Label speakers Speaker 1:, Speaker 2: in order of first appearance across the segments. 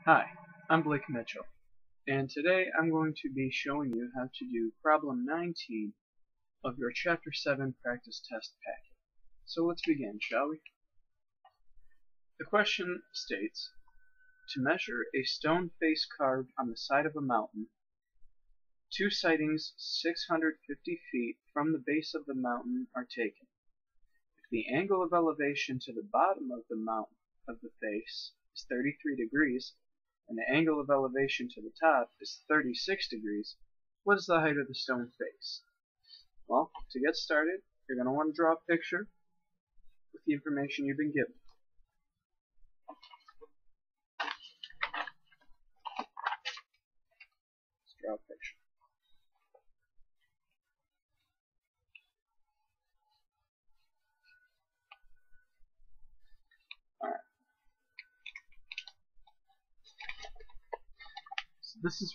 Speaker 1: Hi, I'm Blake Mitchell, and today I'm going to be showing you how to do problem 19 of your Chapter 7 practice test packet. So let's begin, shall we? The question states, to measure a stone face carved on the side of a mountain, two sightings 650 feet from the base of the mountain are taken. If the angle of elevation to the bottom of the mountain of the face is 33 degrees, and the angle of elevation to the top is 36 degrees, what is the height of the stone face? Well, to get started, you're going to want to draw a picture with the information you've been given. Let's draw a picture. Alright. So this is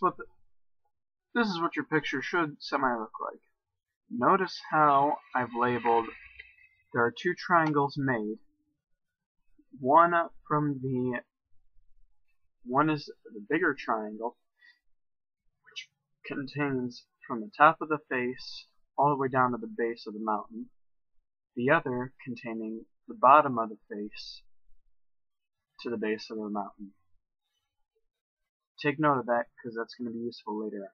Speaker 1: what your picture should semi-look like. Notice how I've labeled there are two triangles made. One is the bigger triangle, which contains from the top of the face all the way down to the base of the mountain. The other containing the bottom of the face to the base of the mountain. Take note of that because that's going to be useful later on.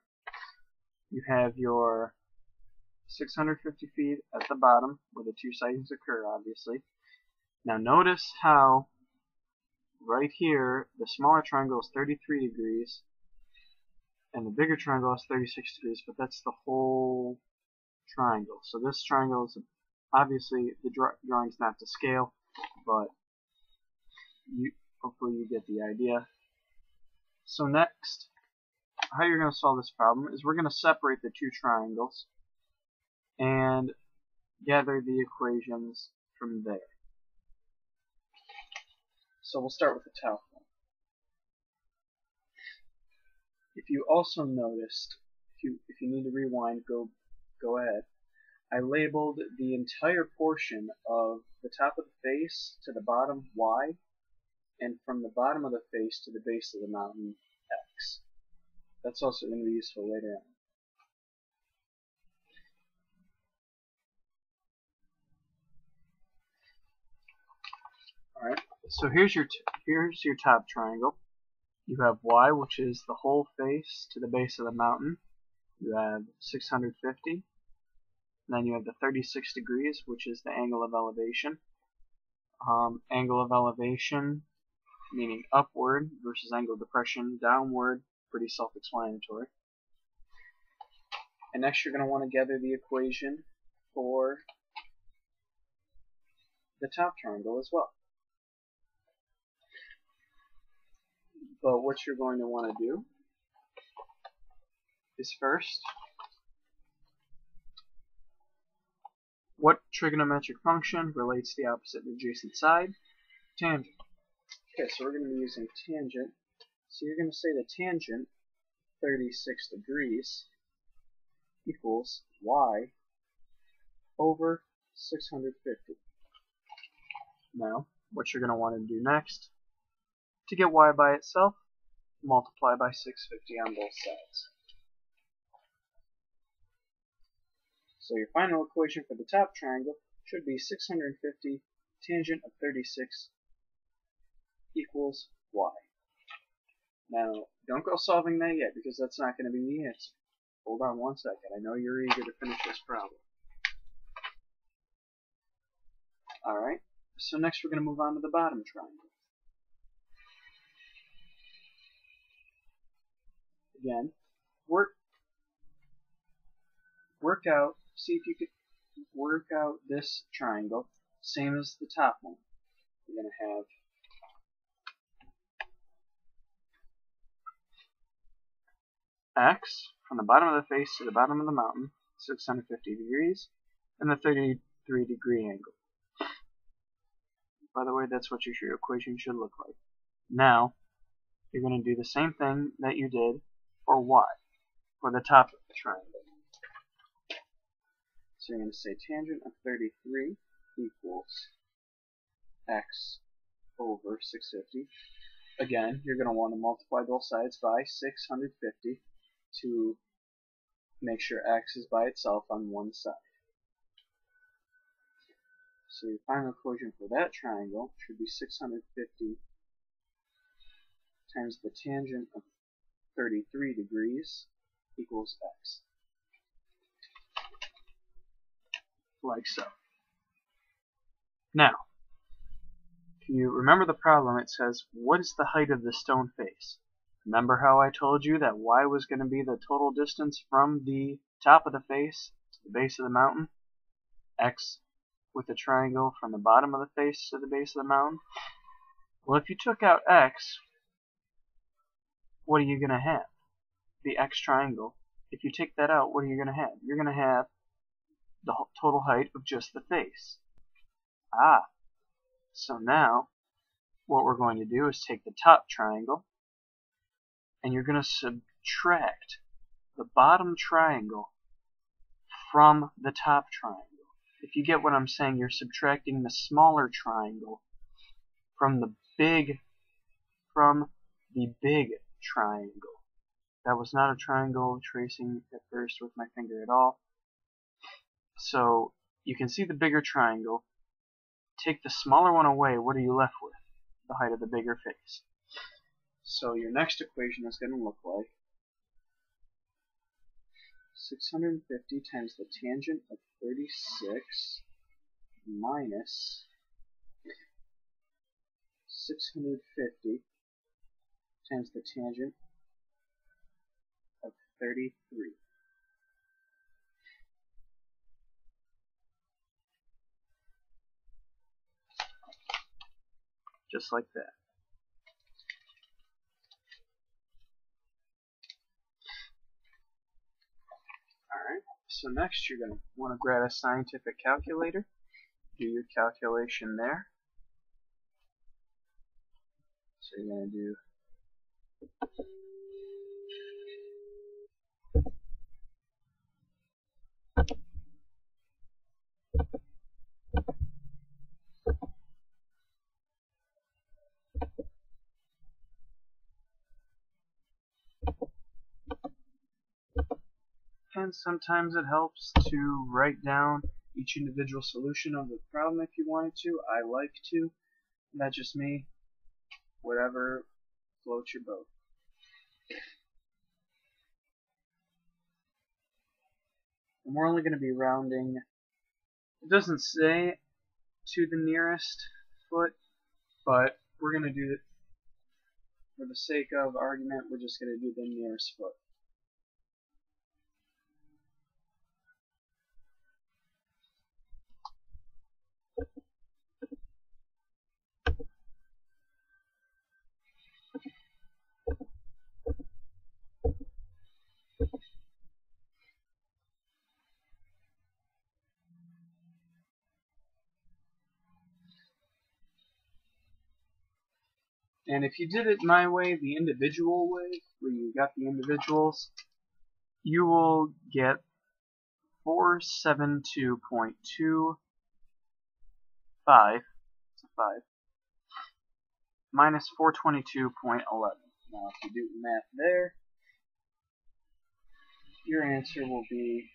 Speaker 1: You have your 650 feet at the bottom where the two sightings occur, obviously. Now notice how right here the smaller triangle is 33 degrees and the bigger triangle is 36 degrees, but that's the whole triangle. So this triangle is obviously, the drawing's not to scale, but hopefully you get the idea. So next, how you're going to solve this problem is we're going to separate the two triangles and gather the equations from there. So we'll start with the top one. If you also noticed, if you need to rewind, go ahead. I labeled the entire portion of the top of the face to the bottom Y, and from the bottom of the face to the base of the mountain X. That's also going to be useful later on. Alright, so here's your top triangle. You have Y, which is the whole face to the base of the mountain. You have 650. Then you have the 36 degrees, which is the angle of elevation. Angle of elevation meaning upward versus angle of depression downward, pretty self-explanatory. And next you're going to want to gather the equation for the top triangle as well. But what you're going to want to do is first, what trigonometric function relates to the opposite adjacent side? Tangent. Okay, so we're going to be using tangent. So you're going to say the tangent 36 degrees equals y over 650. Now, what you're going to want to do next, to get y by itself, multiply by 650 on both sides. So your final equation for the top triangle should be 650 tangent of 36 equals y. Now, don't go solving that yet because that's not going to be the answer. Hold on one second. I know you're eager to finish this problem. Alright, so next we're going to move on to the bottom triangle. Again, see if you could work out this triangle, same as the top one. We're going to have X from the bottom of the face to the bottom of the mountain, 650 degrees, and the 33 degree angle. By the way, that's what your equation should look like. Now, you're going to do the same thing that you did for Y, for the top of the triangle. So you're going to say tangent of 33 equals X over 650. again, you're going to want to multiply both sides by 650 to make sure x is by itself on one side. So your final equation for that triangle should be 650 times the tangent of 33 degrees equals x. Like so. Now, if you remember the problem, it says, what is the height of the stone face? Remember how I told you that y was going to be the total distance from the top of the face to the base of the mountain? X with the triangle from the bottom of the face to the base of the mountain? Well, if you took out x, what are you going to have? The x triangle. If you take that out, what are you going to have? You're going to have the total height of just the face. So now what we're going to do is take the top triangle and you're going to subtract the bottom triangle from the top triangle. If you get what I'm saying, you're subtracting the smaller triangle from the big triangle. That was not a triangle tracing at first with my finger at all. So you can see the bigger triangle. Take the smaller one away, what are you left with? The height of the bigger face. So your next equation is going to look like 650 times the tangent of 36 minus 650 times the tangent of 33. Just like that. Alright, so next you're going to want to grab a scientific calculator, do your calculation there. So you're going to do and sometimes it helps to write down each individual solution of the problem if you wanted to. I like to. That's just me. Whatever floats your boat. And we're only going to be rounding. It doesn't say to the nearest foot, but we're going to do it for the sake of argument. We're just going to do the nearest foot. And if you did it my way, the individual way, where you got the individuals, you will get 472.25 minus 422.11. Now if you do the math there, your answer will be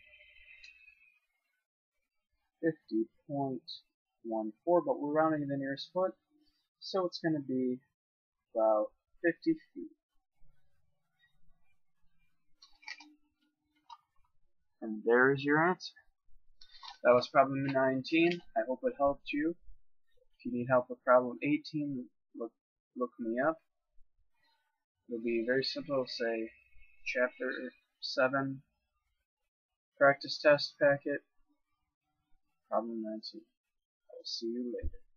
Speaker 1: 50.14, but we're rounding to the nearest foot, so it's going to be about 50 feet. And there is your answer. That was problem 19. I hope it helped you. If you need help with problem 18, look me up. It'll be very simple. Say chapter 7 practice test packet, problem 19. I will see you later.